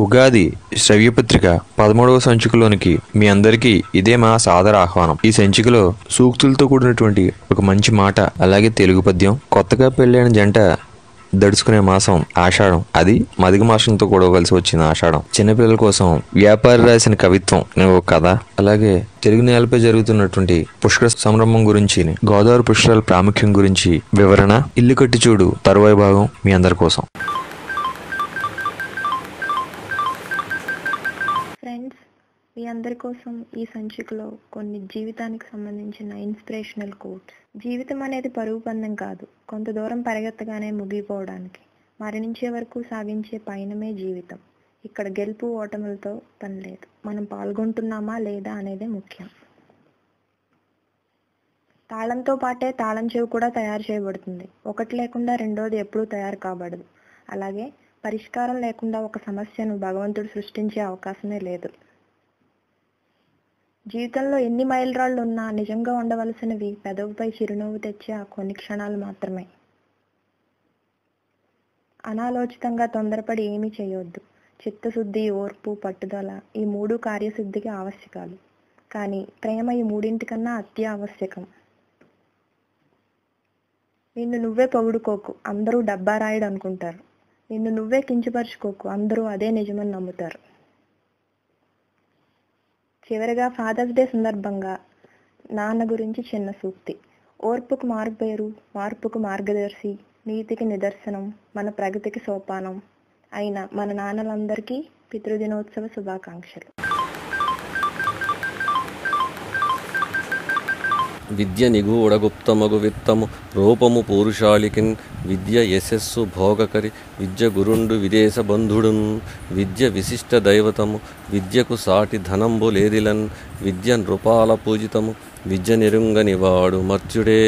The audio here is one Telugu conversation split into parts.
ఉగాది శ్రవ్యపత్రిక 13వ సంచికలోనికి మీ అందరికీ ఇదే మా సాదర ఆహ్వానం. ఈ సంచికలో సూక్తులతో కూడినటువంటి ఒక మంచి మాట, అలాగే తెలుగు పద్యం, కొత్తగా పెళ్ళైన జంట దడుచుకునే మాసం ఆషాఢం, అది మదిగ మాసంతో కూడా కలిసి వచ్చిన ఆషాఢం. చిన్నపిల్లల కోసం వ్యాపారి రాసిన కవిత్వం ఒక కథ, అలాగే తెలుగు నేలపై జరుగుతున్నటువంటి పుష్కర సంరంభం గురించి, గోదావరి పుష్కరాల ప్రాముఖ్యం గురించి వివరణ, ఇల్లు కట్టి చూడు తరువాయి భాగం మీ అందరి కోసం. ఫ్రెండ్స్, మీ అందరి కోసం ఈ సంచికలో కొన్ని జీవితానికి సంబంధించిన ఇన్స్పిరేషనల్ కోట్స్. జీవితం అనేది పరుగు పందెం కాదు, కొంత దూరం పరిగెత్తగానే ముగిపోవడానికి, మరణించే వరకు సాగించే పయనమే జీవితం. ఇక్కడ గెలుపు ఓటములతో పని లేదు, మనం పాల్గొంటున్నామా లేదా అనేదే ముఖ్యం. తాళంతో పాటే తాళం చెవి కూడా తయారు చేయబడుతుంది. ఒకటి లేకుండా రెండోది ఎప్పుడూ తయారు కాబడదు. అలాగే పరిష్కారం లేకుండా ఒక సమస్యను భగవంతుడు సృష్టించే అవకాశమే లేదు. జీవితంలో ఎన్ని మైలురాళ్ళు ఉన్నా నిజంగా ఉండవలసినవి పెదవుపై చిరునవ్వు తెచ్చే ఆ కొన్ని క్షణాలు మాత్రమే. అనాలోచితంగా తొందరపడి ఏమీ చేయొద్దు. చిత్తశుద్ధి, ఓర్పు, పట్టుదల ఈ మూడు కార్యసిద్ధికి ఆవశ్యకాలు. కానీ ప్రేమ ఈ మూడింటికన్నా అత్యావశ్యకం. నిన్ను నువ్వే పొగుడుకోకు, అందరూ డబ్బా రాయడు అనుకుంటారు. నిన్ను నువ్వే కించపరుచుకోకు, అందరూ అదే నిజమని నమ్ముతారు. చివరిగా ఫాదర్స్ డే సందర్భంగా నాన్న గురించి చిన్న సూక్తి. ఓర్పుకు మారుపేరు, మార్పుకు మార్గదర్శి, నీతికి నిదర్శనం, మన ప్రగతికి సోపానం అయిన మన నాన్నలందరికీ పితృదినోత్సవ శుభాకాంక్షలు. విద్య నిగూఢగుప్తమగు విత్తము రూపము పౌరుషాళికిన్, విద్య యశస్సు భోగకరి, విద్య గురుండు విదేశ బంధుడున్, విద్య విశిష్ట దైవతము, విద్యకు సాటి ధనంబు లేదిలన్, విద్య నృపాల పూజితము, విద్య నిరుంగని వాడు మర్త్యుడే.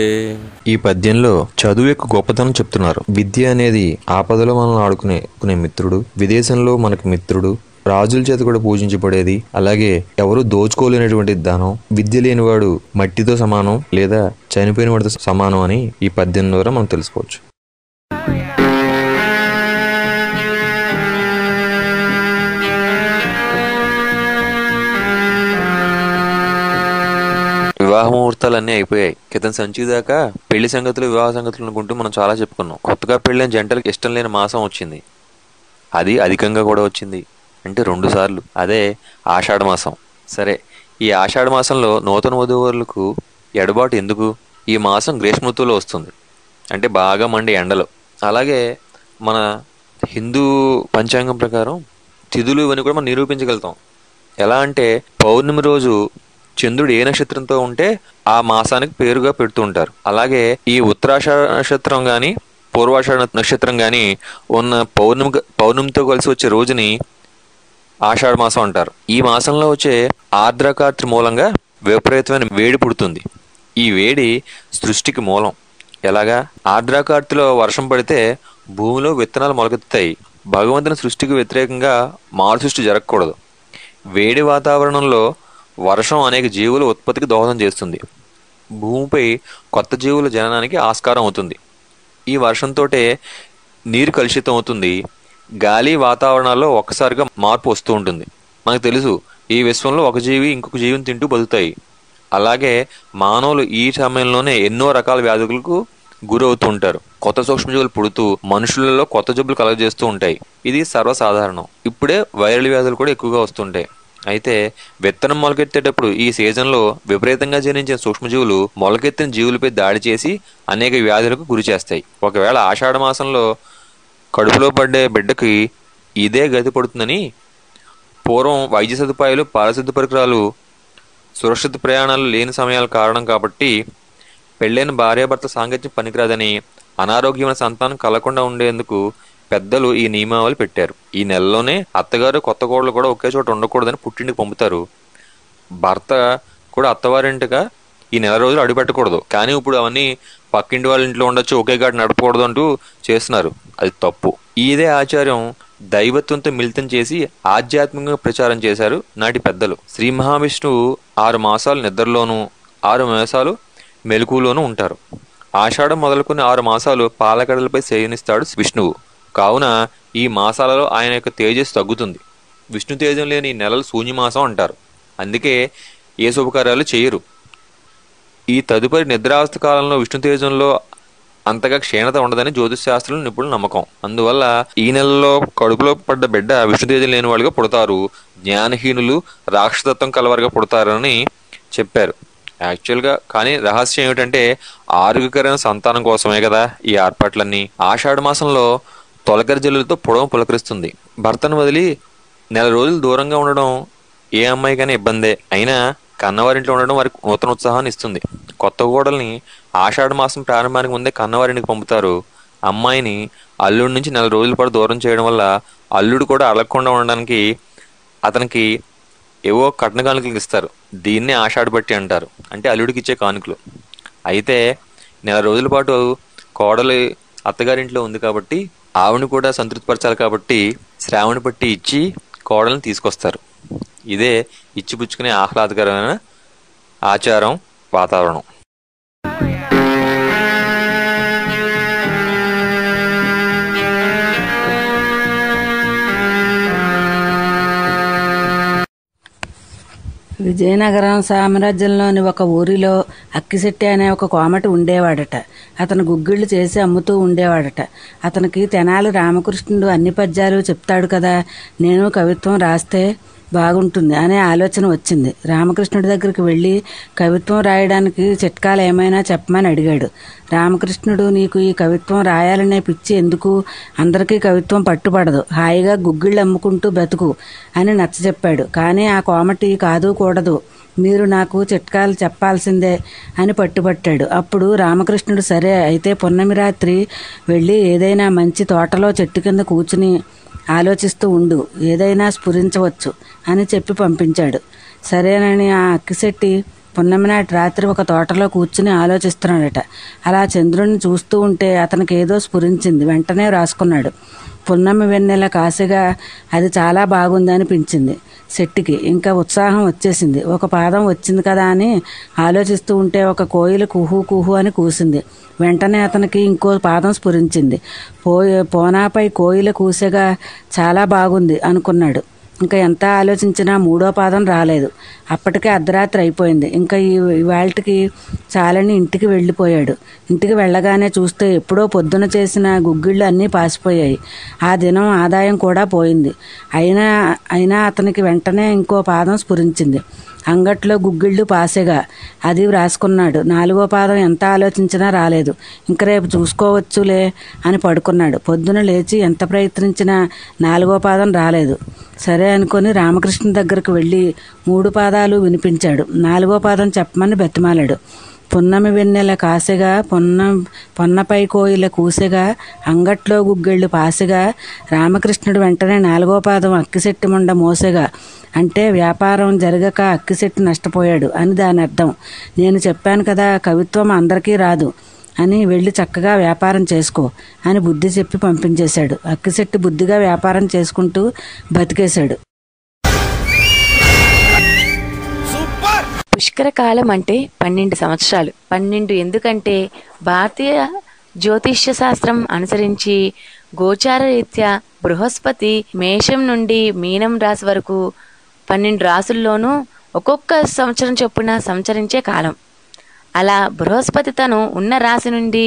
ఈ పద్యంలో చదువు యొక్క గొప్పతనం చెప్తున్నారు. విద్య అనేది ఆపదలో మనల్ని ఆడుకునే మిత్రుడు, విదేశంలో మనకు మిత్రుడు, రాజుల చేత కూడా పూజించబడేది, అలాగే ఎవరు దోచుకోలేనటువంటి ధనం. విద్య లేనివాడు మట్టితో సమానం లేదా చనిపోయిన వాడితో సమానం అని ఈ పద్యం ద్వారా మనం తెలుసుకోవచ్చు. వివాహ ముహూర్తాలు అన్నీ అయిపోయాయి. క్రితం సంచి దాకా పెళ్లి సంగతులు, వివాహ సంగతులు అనుకుంటూ మనం చాలా చెప్పుకున్నాం. కొత్తగా పెళ్ళైన జంటలకు ఇష్టం లేని మాసం వచ్చింది. అది అధికంగా కూడా వచ్చింది, అంటే 2 సార్లు. అదే ఆషాఢ మాసం. సరే, ఈ ఆషాఢ మాసంలో నూతన వధూవరులకు ఎడబాటు ఎందుకు? ఈ మాసం గ్రీష్మ ఋతువులో వస్తుంది, అంటే బాగా మండే ఎండలో. అలాగే మన హిందూ పంచాంగం ప్రకారం తిథులు ఇవన్నీ కూడా మనం నిరూపించగలుగుతాం. ఎలా అంటే పౌర్ణమి రోజు చంద్రుడు ఏ నక్షత్రంతో ఉంటే ఆ మాసానికి పేరుగా పెడుతూ ఉంటారు. అలాగే ఈ ఉత్తరాషాఢ నక్షత్రం కానీ పూర్వాషాఢ నక్షత్రం కానీ ఉన్న పౌర్ణమితో కలిసి వచ్చే రోజుని ఆషాఢ మాసం అంటారు. ఈ మాసంలో వచ్చే ఆర్ద్రకార్తి మూలంగా విపరీతమైన వేడి పుడుతుంది. ఈ వేడి సృష్టికి మూలం. ఎలాగా? ఆర్ద్రకార్తిలో వర్షం పడితే భూమిలో విత్తనాలు మొలకెత్తుతాయి. భగవంతుని సృష్టికి వ్యతిరేకంగా మారు సృష్టి జరగకూడదు. వేడి వాతావరణంలో వర్షం అనేక జీవుల ఉత్పత్తికి దోహదం చేస్తుంది. భూమిపై కొత్త జీవుల జననానికి ఆస్కారం అవుతుంది. ఈ వర్షంతోటే నీరు కలుషితం అవుతుంది. గాలి, వాతావరణాల్లో ఒక్కసారిగా మార్పు వస్తూ ఉంటుంది. మనకు తెలుసు, ఈ విశ్వంలో ఒక జీవి ఇంకొక జీవిని తింటూ బతుకుతాయి. అలాగే మానవులు ఈ సమయంలోనే ఎన్నో రకాల వ్యాధులకు గురవుతూ ఉంటారు. కొత్త సూక్ష్మజీవులు పుడుతూ మనుషులలో కొత్త జబ్బులు కలుగజేస్తూ ఉంటాయి. ఇది సర్వసాధారణం. ఇప్పుడే వైరల్ వ్యాధులు కూడా ఎక్కువగా వస్తుంటాయి. అయితే విత్తనం మొలకెత్తేటప్పుడు ఈ సీజన్లో విపరీతంగా జనించిన సూక్ష్మజీవులు మొలకెత్తిన జీవులపై దాడి చేసి అనేక వ్యాధులకు గురి చేస్తాయి. ఒకవేళ ఆషాఢ మాసంలో కడుపులో పడ్డే బిడ్డకి ఇదే గతి పడుతుందని పూర్వం వైద్య సదుపాయాలు, పారిశుద్ధ పరికరాలు, సురక్షిత ప్రయాణాలు లేని సమయాల కారణం కాబట్టి పెళ్ళైన భార్యాభర్త సాంగత్యం పనికిరాదని, అనారోగ్యమైన సంతానం కలగకుండా ఉండేందుకు పెద్దలు ఈ నియమావళి పెట్టారు. ఈ నెలలోనే అత్తగారు, కొత్త కోడలు కూడా ఒకే చోట ఉండకూడదని పుట్టింటికి పంపుతారు. భర్త కూడా అత్తవారింటిగా ఈ నెల రోజులు అడుగుపెట్టకూడదు. కానీ ఇప్పుడు అవన్నీ పక్కింటి వాళ్ళ ఇంట్లో ఉండొచ్చు, ఒకే గాడి నడపకూడదు అంటూ చేస్తున్నారు. అది తప్పు. ఇదే ఆచార్యం దైవత్వంతో మిళితం చేసి ఆధ్యాత్మికంగా ప్రచారం చేశారు నాటి పెద్దలు. శ్రీ మహావిష్ణువు 6 మాసాలు నిద్రలోనూ 6 మాసాలు మెలకులోనూ ఉంటారు. ఆషాఢం మొదలుకుని 6 మాసాలు పాలకడలపై శయనిస్తాడు విష్ణువు. కావున ఈ మాసాలలో ఆయన యొక్క తేజస్సు తగ్గుతుంది. విష్ణు తేజం లేని ఈ నెలలు శూన్యమాసం అంటారు. అందుకే ఏ శుభకార్యాలు చేయరు. ఈ తదుపరి నిద్రావస్థ కాలంలో విష్ణు తేజంలో అంతగా క్షీణత ఉండదని జ్యోతిష్ నిపుణుల నమ్మకం. అందువల్ల ఈ నెలలో కడుపులో పడ్డ బిడ్డ విష్ణు తేజం లేని వాళ్ళుగా పుడతారు, జ్ఞానహీనులు, రాక్షసత్వం కలవారుగా పుడతారని చెప్పారు. యాక్చువల్గా కానీ రహస్యం ఏమిటంటే ఆరోగ్యకరమైన సంతానం కోసమే కదా ఈ ఏర్పాట్లన్నీ. ఆషాఢ మాసంలో తొలకరి జల్లులతో పొడవు పులకరిస్తుంది. భర్తను వదిలి నెల రోజులు దూరంగా ఉండడం ఏ అమ్మాయికైనా ఇబ్బందే. అయినా కన్నవారింట్లో ఉండడం వారికి నూతన ఉత్సాహాన్ని ఇస్తుంది. కొత్త కోడల్ని ఆషాఢ మాసం ప్రారంభానికి ముందే కన్నవారింటికి పంపుతారు. అమ్మాయిని అల్లుడి నుంచి నెల రోజుల పాటు దూరం చేయడం వల్ల అల్లుడు కూడా అలగకుండా ఉండడానికి అతనికి ఏవో కట్న కానుకలు ఇస్తారు. దీన్నే ఆషాఢ బట్టి అంటారు, అంటే అల్లుడికి ఇచ్చే కానుకలు. అయితే నెల రోజుల పాటు కోడలు అత్తగారింట్లో ఉంది కాబట్టి ఆవిడని కూడా సంతృప్తిపరచాలి కాబట్టి శ్రావణ పట్టి ఇచ్చి కోడల్ని తీసుకొస్తారు. ఇదే ఇచ్చిపుచ్చుకునే ఆహ్లాదకరమైన ఆచారం, వాతావరణం. విజయనగరం సామ్రాజ్యంలోని ఒక ఊరిలో అక్కిశెట్టి అనే ఒక కోమటి ఉండేవాడట. అతను గుగ్గిళ్ళు చేసి అమ్ముతూ ఉండేవాడట. అతనికి తెనాలి రామకృష్ణుడు అన్ని పద్యాలు చెప్తాడు కదా, నేను కవిత్వం రాస్తే బాగుంటుంది అనే ఆలోచన వచ్చింది. రామకృష్ణుడి దగ్గరికి వెళ్ళి కవిత్వం రాయడానికి చిట్కాలు ఏమైనా చెప్పమని అడిగాడు. రామకృష్ణుడు, నీకు ఈ కవిత్వం రాయాలనే పిచ్చి ఎందుకు? అందరికీ కవిత్వం పట్టుపడదు, హాయిగా గుగ్గిళ్ళు అమ్ముకుంటూ బతుకు అని నచ్చజెప్పాడు. కానీ ఆ కోమటి కాదు కూడదు, మీరు నాకు చిట్కాలు చెప్పాల్సిందే అని పట్టుబట్టాడు. అప్పుడు రామకృష్ణుడు, సరే అయితే పున్నమి రాత్రి వెళ్ళి ఏదైనా మంచి తోటలో చెట్టు కింద కూర్చుని ఆలోచిస్తూ ఉండు, ఏదైనా స్ఫురించవచ్చు అని చెప్పి పంపించాడు. సరేనని ఆ అక్కిశెట్టి పున్నమి నాటి రాత్రి ఒక తోటలో కూర్చుని ఆలోచిస్తున్నాడట. అలా చంద్రుడిని చూస్తూ ఉంటే అతనికి ఏదో స్ఫురించింది. వెంటనే రాసుకున్నాడు. పున్నమి వెన్నెల కాసిగా అది చాలా బాగుంది అనిపించింది శెట్టికి. ఇంకా ఉత్సాహం వచ్చేసింది. ఒక పాదం వచ్చింది కదా అని ఆలోచిస్తూ ఉంటే ఒక కోయిల కుహు కుహు అని కూసింది. వెంటనే అతనికి ఇంకో పాదం స్ఫురించింది. పోనాపై కోయిల కూసగా చాలా బాగుంది అనుకున్నాడు. ఇంకా ఎంత ఆలోచించినా మూడో పాదం రాలేదు. అప్పటికే అర్ధరాత్రి అయిపోయింది. ఇంకా ఇవాళకి చాలని ఇంటికి వెళ్ళిపోయాడు. ఇంటికి వెళ్ళగానే చూస్తే ఎప్పుడో పొద్దున చేసిన గుగ్గిళ్ళు అన్నీ పాసిపోయాయి. ఆ దినం ఆదాయం కూడా పోయింది. అయినా అతనికి వెంటనే ఇంకో పాదం స్ఫురించింది. అంగట్లో గుగ్గిళ్ళు పాసెగా అది వ్రాసుకున్నాడు. నాలుగో పాదం ఎంత ఆలోచించినా రాలేదు. ఇంక రేపు చూసుకోవచ్చులే అని పడుకున్నాడు. పొద్దున లేచి ఎంత ప్రయత్నించినా నాలుగో పాదం రాలేదు. సరే అనుకొని రామకృష్ణ దగ్గరకు వెళ్ళి 3 పాదాలు వినిపించాడు. నాలుగో పాదం చెప్పమని బతిమాలాడు. పున్నమి వెన్నెల కాసెగా పొన్నపై కోయిల కూసెగా అంగట్లో గుగ్గిళ్ళు పాసెగా. రామకృష్ణుడు వెంటనే నాలుగో పాదం అక్కిశెట్టి ముండ మోసెగా, అంటే వ్యాపారం జరగక అక్కిశెట్టి నష్టపోయాడు అని దాని అర్థం. నేను చెప్పాను కదా, కవిత్వం అందరికీ రాదు అని, వెళ్ళి చక్కగా వ్యాపారం చేసుకో అని బుద్ధి చెప్పి పంపించేశాడు. అక్కిశెట్టి బుద్ధిగా వ్యాపారం చేసుకుంటూ బతికేశాడు. పుష్కర కాలం అంటే 12 సంవత్సరాలు. 12 ఎందుకంటే భారతీయ జ్యోతిష్య శాస్త్రం అనుసరించి గోచార రీత్యా బృహస్పతి మేషం నుండి మీనం రాశి వరకు 12 రాసుల్లోనూ ఒక్కొక్క సంవత్సరం చొప్పున సంచరించే కాలం. అలా బృహస్పతి తను ఉన్న రాశి నుండి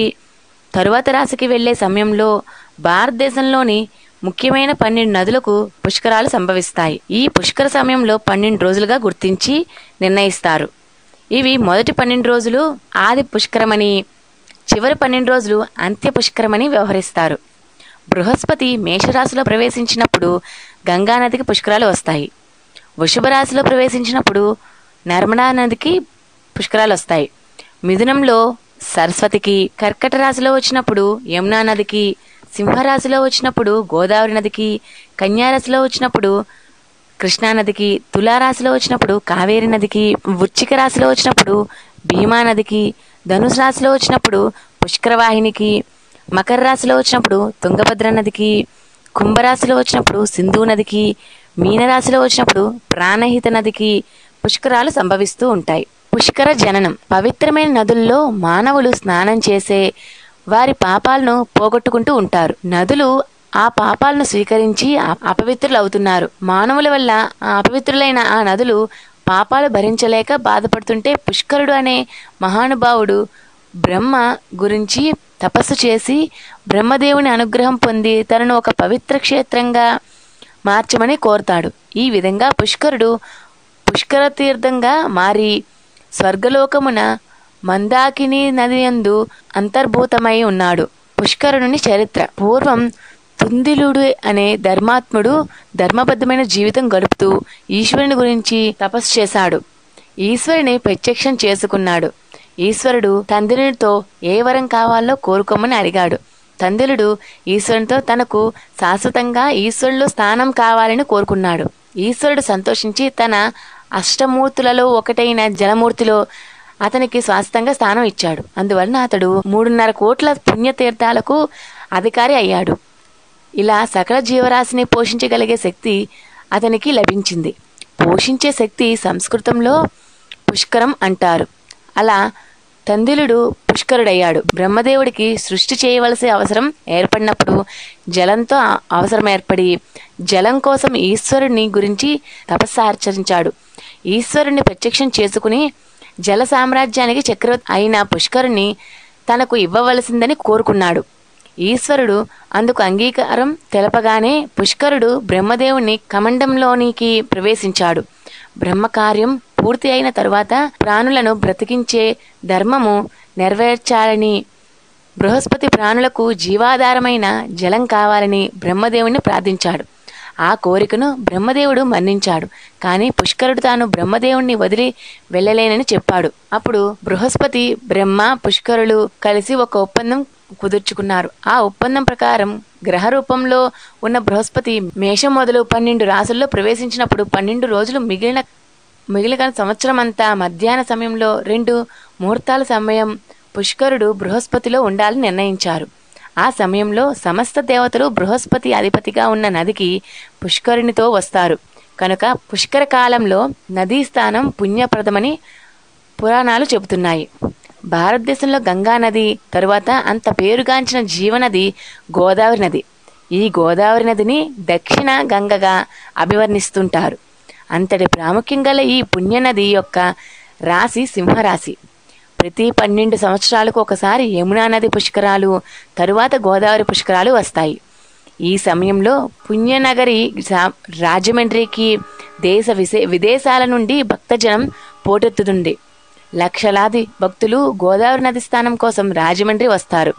తరువాత రాశికి వెళ్లే సమయంలో భారతదేశంలోని ముఖ్యమైన 12 నదులకు పుష్కరాలు సంభవిస్తాయి. ఈ పుష్కర సమయంలో 12 రోజులుగా గుర్తించి నిర్ణయిస్తారు. ఇవి మొదటి 12 రోజులు ఆది పుష్కరమని, చివరి 12 రోజులు అంత్య పుష్కరమని వ్యవహరిస్తారు. బృహస్పతి మేషరాశిలో ప్రవేశించినప్పుడు గంగానదికి పుష్కరాలు వస్తాయి. వృషభ రాశిలో ప్రవేశించినప్పుడు నర్మదా నదికి పుష్కరాలు వస్తాయి. మిథునంలో సరస్వతికి, కర్కట రాశిలో వచ్చినప్పుడు యమునా నదికి, సింహరాశిలో వచ్చినప్పుడు గోదావరి నదికి, కన్యారాశిలో వచ్చినప్పుడు కృష్ణానదికి, తులారాశిలో వచ్చినప్పుడు కావేరి నదికి, వృశ్చిక రాశిలో వచ్చినప్పుడు భీమా నదికి, ధనుసు రాశిలో వచ్చినప్పుడు పుష్కరవాహినికి, మకర రాశిలో వచ్చినప్పుడు తుంగభద్ర నదికి, కుంభరాశిలో వచ్చినప్పుడు సింధు నదికి, మీనరాశిలో వచ్చినప్పుడు ప్రాణహిత నదికి పుష్కరాలు సంభవిస్తూ ఉంటాయి. పుష్కర జననం. పవిత్రమైన నదుల్లో మానవులు స్నానం చేసే వారి పాపాలను పోగొట్టుకుంటూ ఉంటారు. నదులు ఆ పాపాలను స్వీకరించి అపవిత్రులవుతున్నారు. మానవుల వల్ల ఆ అపవిత్రులైన ఆ నదులు పాపాలు భరించలేక బాధపడుతుంటే పుష్కరుడు అనే మహానుభావుడు బ్రహ్మ గురించి తపస్సు చేసి బ్రహ్మదేవుని అనుగ్రహం పొంది తనను ఒక పవిత్ర క్షేత్రంగా మార్చమని కోరుతాడు. ఈ విధంగా పుష్కరుడు పుష్కర తీర్థంగా మారి స్వర్గలోకమున మందాకిని నది యందు అంతర్భూతమై ఉన్నాడు. పుష్కరుని చరిత్ర. పూర్వం తుందిలుడు అనే ధర్మాత్ముడు ధర్మబద్ధమైన జీవితం గడుపుతూ ఈశ్వరుని గురించి తపస్సు చేశాడు. ఈశ్వరుని ప్రత్యక్షం చేసుకున్నాడు. ఈశ్వరుడు తందిలునితో ఏ వరం కావాలో కోరుకోమని అడిగాడు. తందిలుడు ఈశ్వరునితో తనకు శాశ్వతంగా ఈశ్వరులో స్థానం కావాలని కోరుకున్నాడు. ఈశ్వరుడు సంతోషించి తన అష్టమూర్తులలో ఒకటైన జలమూర్తిలో అతనికి శాశ్వతంగా స్థానం ఇచ్చాడు. అందువలన అతడు 3.5 కోట్ల పుణ్యతీర్థాలకు అధికారి అయ్యాడు. ఇలా సకల జీవరాశిని పోషించగలిగే శక్తి అతనికి లభించింది. పోషించే శక్తి సంస్కృతంలో పుష్కరం అంటారు. అలా తందిలుడు పుష్కరుడయ్యాడు. బ్రహ్మదేవుడికి సృష్టి చేయవలసిన అవసరం ఏర్పడినప్పుడు జలంతో అవసరం ఏర్పడి జలం కోసం ఈశ్వరుని గురించి తపస్సాచరించాడు. ఈశ్వరుని ప్రత్యక్షం చేసుకుని జల సామ్రాజ్యానికి చక్రవర్తి అయిన పుష్కరుని తనకు ఇవ్వవలసిందని కోరుకున్నాడు. ఈశ్వరుడు అందుకు అంగీకారం తెలపగానే పుష్కరుడు బ్రహ్మదేవుని కమండంలోనికి ప్రవేశించాడు. బ్రహ్మకార్యం పూర్తి అయిన తరువాత ప్రాణులను బ్రతికించే ధర్మము నెరవేర్చాలని బృహస్పతి ప్రాణులకు జీవాధారమైన జలం కావాలని బ్రహ్మదేవుని ప్రార్థించాడు. ఆ కోరికను బ్రహ్మదేవుడు మన్నించాడు. కానీ పుష్కరుడు తాను బ్రహ్మదేవుణ్ణి వదిలి వెళ్ళలేనని చెప్పాడు. అప్పుడు బృహస్పతి, బ్రహ్మ, పుష్కరులు కలిసి ఒక ఒప్పందం కుదుర్చుకున్నారు. ఆ ఒప్పందం ప్రకారం గ్రహ రూపంలో ఉన్న బృహస్పతి మేషం మొదలు 12 రాశుల్లో ప్రవేశించినప్పుడు 12 రోజులు మిగిలిన సంవత్సరం అంతా మధ్యాహ్న సమయంలో 2 ముహూర్తాల సమయం పుష్కరుడు బృహస్పతిలో ఉండాలని నిర్ణయించారు. ఆ సమయంలో సమస్త దేవతలు బృహస్పతి అధిపతిగా ఉన్న నదికి పుష్కరునితో వస్తారు కనుక పుష్కర కాలంలో నదీ స్థానం పుణ్యప్రదమని పురాణాలు చెబుతున్నాయి. భారతదేశంలో గంగా నది తరువాత అంత పేరుగాంచిన జీవనది గోదావరి నది. ఈ గోదావరి నదిని దక్షిణ గంగగా అభివర్ణిస్తుంటారు. అంతటి ప్రాముఖ్యం గల ఈ పుణ్యనది యొక్క రాశి సింహరాశి. ప్రతి 12 సంవత్సరాలకు ఒకసారి యమునా నది పుష్కరాలు, తరువాత గోదావరి పుష్కరాలు వస్తాయి. ఈ సమయంలో పుణ్యనగరి రాజమండ్రికి దేశ విదేశాల నుండి భక్తజనం పోటెత్తుతుంది. లక్షలాది భక్తులు గోదావరి నది స్నానం కోసం రాజమండ్రి వస్తారు.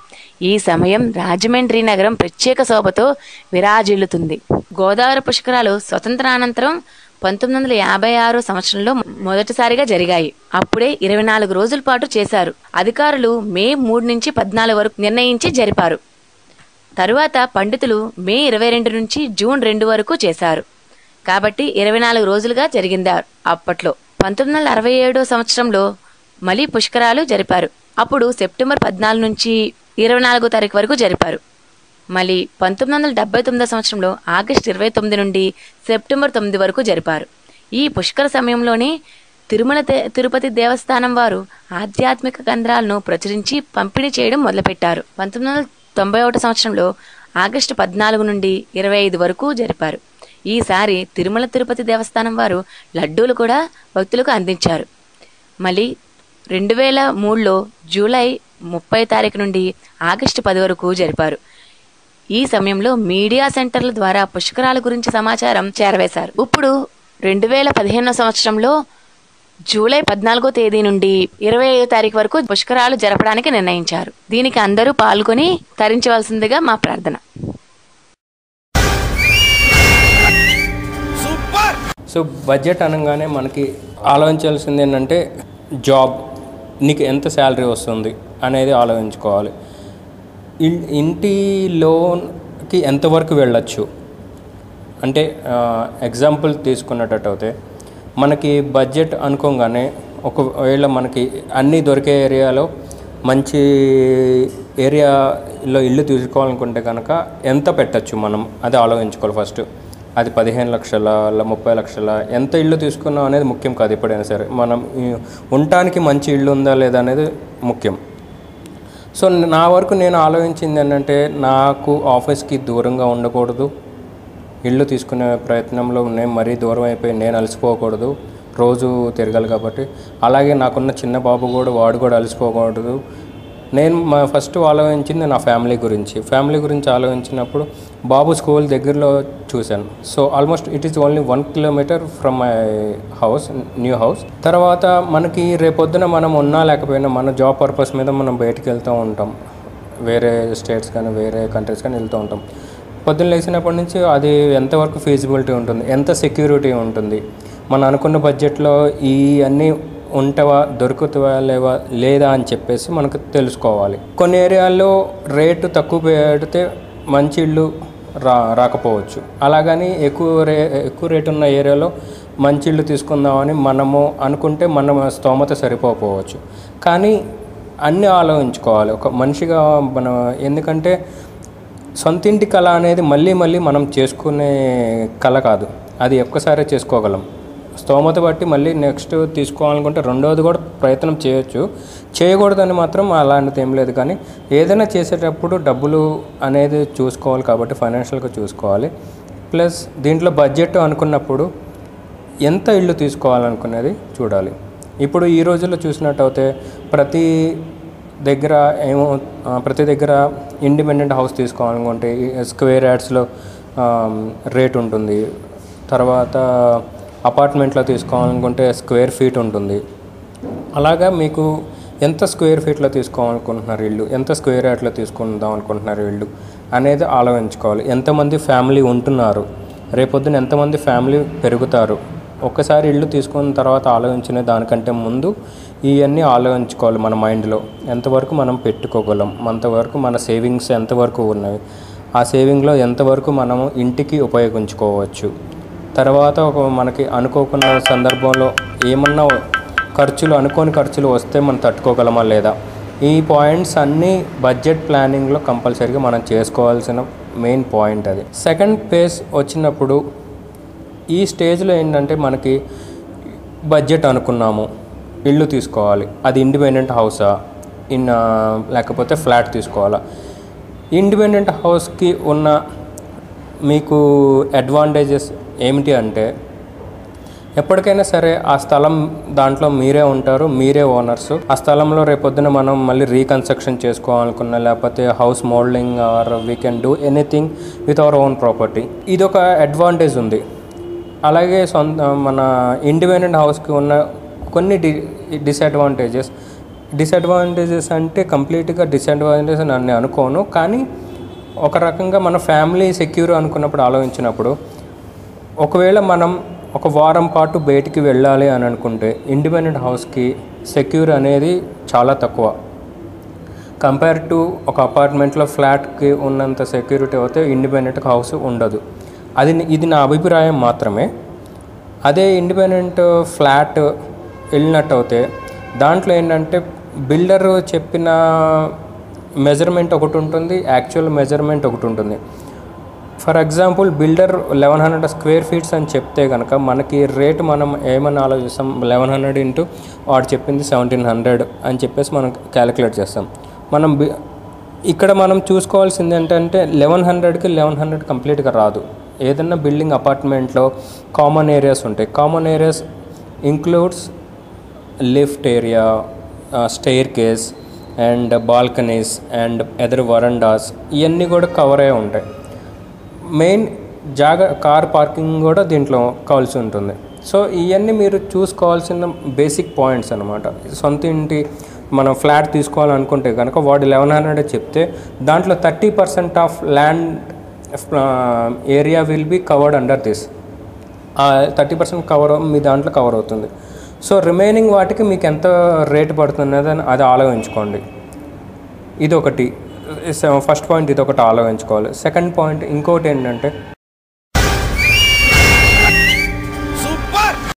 ఈ సమయం రాజమండ్రి నగరం ప్రత్యేక శోభతో విరాజిల్లుతుంది. గోదావరి పుష్కరాలు స్వతంత్రానంతరం 1956 సంవత్సరంలో మొదటిసారిగా జరిగాయి. అప్పుడే 24 రోజుల పాటు చేశారు. అధికారులు మే 3 నుంచి 14 వరకు నిర్ణయించి జరిపారు. తరువాత పండితులు మే 22 నుంచి జూన్ 2 వరకు చేశారు. కాబట్టి 24 రోజులుగా జరిగింది. అప్పట్లో 1967 సంవత్సరంలో మళ్ళీ పుష్కరాలు జరిపారు. అప్పుడు సెప్టెంబర్ 14 నుంచి 24 తారీఖు వరకు జరిపారు. మళ్ళీ 1979 సంవత్సరంలో ఆగస్టు 29 నుండి సెప్టెంబర్ 9 వరకు జరిపారు. ఈ పుష్కర సమయంలోనే తిరుపతి దేవస్థానం వారు ఆధ్యాత్మిక కేంద్రాలను ప్రచురించి పంపిణీ చేయడం మొదలుపెట్టారు. 1991 సంవత్సరంలో ఆగస్టు 14 నుండి 25 వరకు జరిపారు. ఈసారి తిరుపతి దేవస్థానం వారు లడ్డూలు కూడా భక్తులకు అందించారు. మళ్ళీ 2003లో జూలై 30 తారీఖు నుండి ఆగస్టు 10 వరకు జరిపారు. ఈ సమయంలో మీడియా సెంటర్ల ద్వారా పుష్కరాల గురించి సమాచారం చేరవేశారు. ఇప్పుడు 2015 సంవత్సరంలో జూలై 14వ తేదీ నుండి 25వ తారీఖు వరకు పుష్కరాలు జరపడానికి నిర్ణయించారు. దీనికి అందరూ పాల్గొని తరించవలసిందిగా మా ప్రార్థన. సో బడ్జెట్ అనగానే మనకి ఆలోచించాల్సింది ఏంటంటే జాబ్, నీకు ఎంత శాలరీ వస్తుంది అనేది ఆలోచించుకోవాలి. ఇంటి లోన్కి ఎంతవరకు వెళ్ళచ్చు అంటే ఎగ్జాంపుల్ తీసుకున్నట్టయితే మనకి బడ్జెట్ అనుకోగానే ఒకవేళ మనకి అన్నీ దొరికే ఏరియాలో మంచి ఏరియాలో ఇల్లు తీసుకోవాలనుకుంటే కనుక ఎంత పెట్టచ్చు మనం అది ఆలోచించుకోవాలి ఫస్ట్. అది 15 లక్షల 30 లక్షల ఎంత ఇల్లు తీసుకున్నాం అనేది ముఖ్యం కాదు. ఎప్పుడైనా సరే మనం ఉండటానికి మంచి ఇల్లు ఉందా లేదా అనేది ముఖ్యం. సో నా వరకు నేను ఆలోచించింది ఏంటంటే, నాకు ఆఫీస్కి దూరంగా ఉండకూడదు, ఇల్లు తీసుకునే ప్రయత్నంలో నేను మరీ దూరం అయిపోయి నేను అలసిపోకూడదు, రోజు తిరగాలి కాబట్టి. అలాగే నాకున్న చిన్న బాబు కూడా, వాడు కూడా అలసిపోకూడదు. నేను ఫస్ట్ ఆలోచించింది నా ఫ్యామిలీ గురించి ఆలోచించినప్పుడు బాబు స్కూల్ దగ్గరలో చూశాను. So almost it is only 1 kilometre from my house, new house. తర్వాత మనకి రేపొద్దున మనం ఉన్నా లేకపోయినా మన జాబ్ పర్పస్ మీద మనం బయటికి వెళ్తూ ఉంటాం, వేరే స్టేట్స్ కానీ వేరే కంట్రీస్ కానీ వెళ్తూ ఉంటాం. పొద్దున్న లేచినప్పటి నుంచి అది ఎంతవరకు ఫీజిబిలిటీ ఉంటుంది, ఎంత సెక్యూరిటీ ఉంటుంది, మనం అనుకున్న బడ్జెట్లో ఈ అన్నీ ఉంటావా, దొరుకుతావా లేదా అని చెప్పేసి మనకు తెలుసుకోవాలి. కొన్ని ఏరియాల్లో రేటు తక్కువ పెడితే మంచి ఇల్లు రాకపోవచ్చు. అలాగని ఎక్కువ రేటు ఉన్న ఏరియాలో మంచి ఇల్లు తీసుకుందామని మనము అనుకుంటే మన స్తోమత సరిపోవచ్చు. కానీ అన్నీ ఆలోచించుకోవాలి ఒక మనిషిగా మనం. ఎందుకంటే సొంత ఇంటి కళ అనేది మళ్ళీ మనం చేసుకునే కళ కాదు, అది ఒక్కసారే చేసుకోగలం. స్తోమత బట్టి మళ్ళీ నెక్స్ట్ తీసుకోవాలనుకుంటే రెండవది కూడా ప్రయత్నం చేయకూడదని మాత్రం అలాంటిది ఏం లేదు. కానీ ఏదైనా చేసేటప్పుడు డబ్బులు అనేది చూసుకోవాలి కాబట్టి ఫైనాన్షియల్గా చూసుకోవాలి. ప్లస్ దీంట్లో బడ్జెట్ అనుకున్నప్పుడు ఎంత ఇల్లు తీసుకోవాలనుకునేది చూడాలి. ఇప్పుడు ఈ రోజుల్లో చూసినట్టయితే ప్రతి దగ్గర ఇండిపెండెంట్ హౌస్ తీసుకోవాలనుకుంటే స్క్వేర్ యార్డ్స్లో రేట్ ఉంటుంది. తర్వాత అపార్ట్మెంట్లో తీసుకోవాలనుకుంటే స్క్వేర్ ఫీట్ ఉంటుంది. అలాగా మీకు ఎంత స్క్వేర్ ఫీట్లో తీసుకోవాలనుకుంటున్నారు ఇల్లు, ఎంత స్క్వేర్ యార్డ్లో తీసుకుందాం అనుకుంటున్నారు ఇల్లు అనేది ఆలోచించుకోవాలి. ఎంతమంది ఫ్యామిలీ ఉంటున్నారు, రేపొద్దున ఎంతమంది ఫ్యామిలీ పెరుగుతారు, ఒక్కసారి ఇల్లు తీసుకున్న తర్వాత ఆలోచించిన దానికంటే ముందు ఇవన్నీ ఆలోచించుకోవాలి. మన మైండ్లో ఎంతవరకు మనం పెట్టుకోగలం, అంతవరకు మన సేవింగ్స్ ఎంతవరకు ఉన్నాయి, ఆ సేవింగ్లో ఎంతవరకు మనము ఇంటికి ఉపయోగించుకోవచ్చు. తర్వాత మనకి అనుకోకున్న సందర్భంలో ఏమన్నా అనుకోని ఖర్చులు వస్తే మనం తట్టుకోగలమా లేదా, ఈ పాయింట్స్ అన్నీ బడ్జెట్ ప్లానింగ్లో కంపల్సరీగా మనం చేసుకోవాల్సిన మెయిన్ పాయింట్ అది. సెకండ్ ఫేజ్ వచ్చినప్పుడు ఈ స్టేజ్లో ఏంటంటే మనకి బడ్జెట్ అనుకున్నాము, ఇల్లు తీసుకోవాలి, అది ఇండిపెండెంట్ హౌసా లేకపోతే ఫ్లాట్ తీసుకోవాలా. ఇండిపెండెంట్ హౌస్కి ఉన్న మీకు అడ్వాంటేజెస్ ఏమిటి అంటే, ఎప్పటికైనా సరే ఆ స్థలం దాంట్లో మీరే ఉంటారు, మీరే ఓనర్స్. ఆ స్థలంలో రేపొద్దున మనం మళ్ళీ రీకన్స్ట్రక్షన్ చేసుకోవాలనుకున్నా, లేకపోతే house moulding or we can do anything with our own property. ఇదొక అడ్వాంటేజ్ ఉంది. అలాగే మన ఇండిపెండెంట్ హౌస్కి ఉన్న కొన్ని డిసడ్వాంటేజెస్ అంటే కంప్లీట్గా డిసడ్వాంటేజెస్ అని నేను అనుకోను. కానీ ఒక రకంగా మన ఫ్యామిలీ సెక్యూర్ అనుకున్నప్పుడు ఆలోచించినప్పుడు, ఒకవేళ మనం ఒక వారం పాటు బయటికి వెళ్ళాలి అని అనుకుంటే ఇండిపెండెంట్ హౌస్కి సెక్యూర్ అనేది చాలా తక్కువ కంపేర్ టు ఒక అపార్ట్మెంట్లో ఫ్లాట్కి ఉన్నంత సెక్యూరిటీ అయితే ఇండిపెండెంట్ హౌస్ ఉండదు. ఇది నా అభిప్రాయం మాత్రమే. అదే ఇండిపెండెంట్ ఫ్లాట్ వెళ్ళినట్టు అయితే దాంట్లో ఏంటంటే బిల్డర్ చెప్పిన మెజర్మెంట్ ఒకటి ఉంటుంది, యాక్చువల్ మెజర్మెంట్ ఒకటి ఉంటుంది. For example builder 1100 square feets అని చెప్తే కనుక మనకి రేటు మనం ఏమని ఆలోచిస్తాం, 1100 ఇంటూ వాడు చెప్పింది 1700 అని చెప్పేసి మనం క్యాలిక్యులేట్ చేస్తాం. ఇక్కడ మనం చూసుకోవాల్సింది ఏంటంటే 1100కి 1100 కంప్లీట్గా రాదు. ఏదన్నా బిల్డింగ్ అపార్ట్మెంట్లో కామన్ ఏరియాస్ ఉంటాయి. Common areas includes lift area, staircase and balconies and either verandas, ఇవన్నీ కూడా కవర్ అయి ఉంటాయి. మెయిన్ కార్ పార్కింగ్ కూడా దీంట్లో కావాల్సి ఉంటుంది. సో ఇవన్నీ మీరు చూసుకోవాల్సిన బేసిక్ పాయింట్స్ అనమాట. సొంత ఇంటి మనం ఫ్లాట్ తీసుకోవాలనుకుంటే కనుక వాడు 1100 చెప్తే దాంట్లో 30% of land area will be covered under this. 30% cover మీ దాంట్లో కవర్ అవుతుంది. సో రిమైనింగ్ వాటికి మీకు ఎంత రేటు పడుతున్నది అని అది ఆలోచించుకోండి. ఇదొకటి ఫస్ట్ పాయింట్, ఇదొకటి ఆలోచించుకోవాలి. సెకండ్ పాయింట్ ఇంకోటి ఏంటంటే